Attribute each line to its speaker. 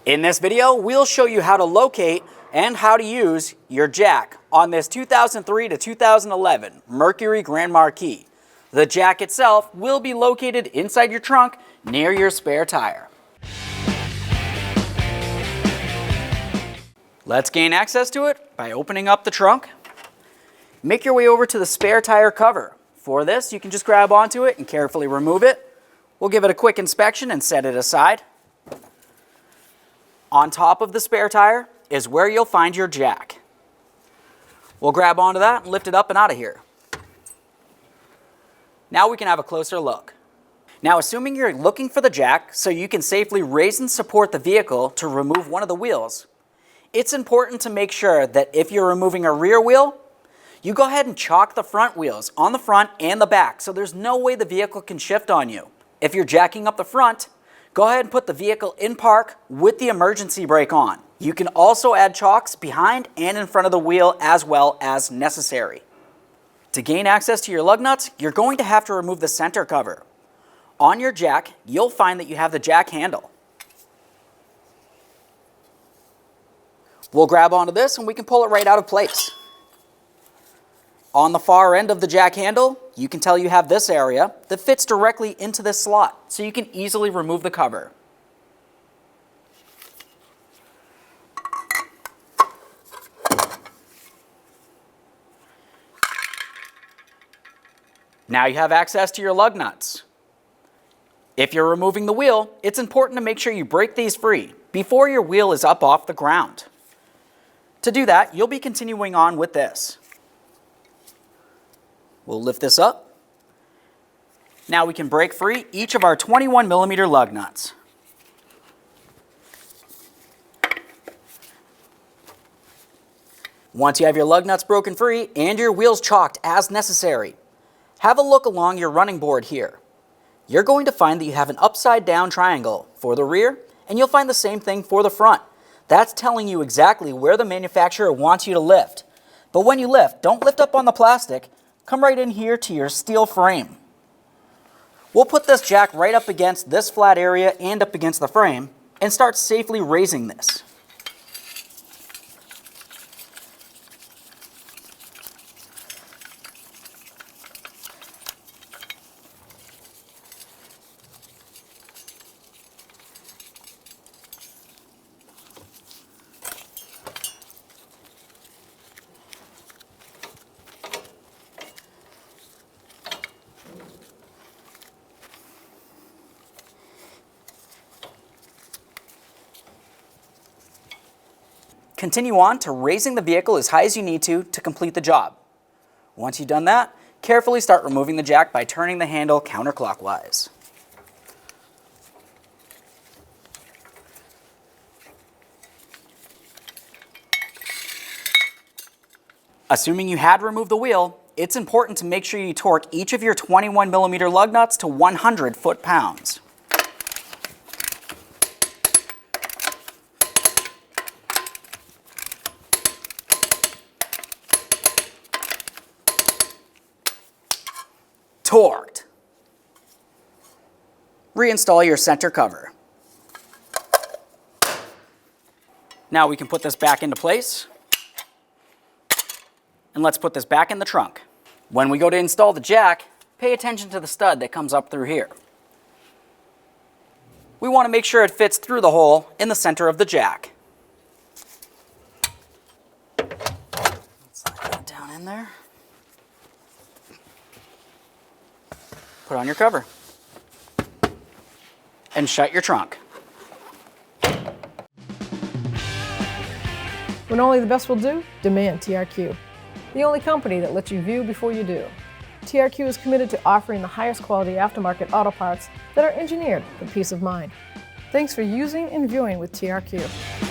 Speaker 1: In this video, we'll show you how to locate and how to use your jack on this 2003 to 2011 Mercury Grand Marquis. The jack itself will be located inside your trunk near your spare tire. Let's gain access to it by opening up the trunk. Make your way over to the spare tire cover. For this, you can just grab onto it and carefully remove it. We'll give it a quick inspection and set it aside. On top of the spare tire is where you'll find your jack. We'll grab onto that and lift it up and out of here. Now we can have a closer look. Now, assuming you're looking for the jack so you can safely raise and support the vehicle to remove one of the wheels, it's important to make sure that if you're removing a rear wheel, you go ahead and chock the front wheels on the front and the back so there's no way the vehicle can shift on you. If you're jacking up the front, go ahead and put the vehicle in park with the emergency brake on. You can also add chocks behind and in front of the wheel as well as necessary. To gain access to your lug nuts, you're going to have to remove the center cover. On your jack, you'll find that you have the jack handle. We'll grab onto this and we can pull it right out of place. On the far end of the jack handle, you can tell you have this area that fits directly into this slot, so you can easily remove the cover. Now you have access to your lug nuts. If you're removing the wheel, it's important to make sure you break these free before your wheel is up off the ground. To do that, you'll be continuing on with this. We'll lift this up. Now we can break free each of our 21mm lug nuts. Once you have your lug nuts broken free and your wheels chocked as necessary, have a look along your running board here. You're going to find that you have an upside down triangle for the rear, and you'll find the same thing for the front. That's telling you exactly where the manufacturer wants you to lift. But when you lift, don't lift up on the plastic. Come right in here to your steel frame. We'll put this jack right up against this flat area and up against the frame and start safely raising this. Continue on to raising the vehicle as high as you need to complete the job. Once you've done that, carefully start removing the jack by turning the handle counterclockwise. Assuming you had removed the wheel, it's important to make sure you torque each of your 21mm lug nuts to 100 foot-pounds. Torqued. Reinstall your center cover. Now we can put this back into place. And let's put this back in the trunk. When we go to install the jack, pay attention to the stud that comes up through here. We want to make sure it fits through the hole in the center of the jack. Slide that down in there. Put on your cover and shut your trunk.
Speaker 2: When only the best will do, demand TRQ. The only company that lets you view before you do. TRQ is committed to offering the highest quality aftermarket auto parts that are engineered for peace of mind. Thanks for using and viewing with TRQ.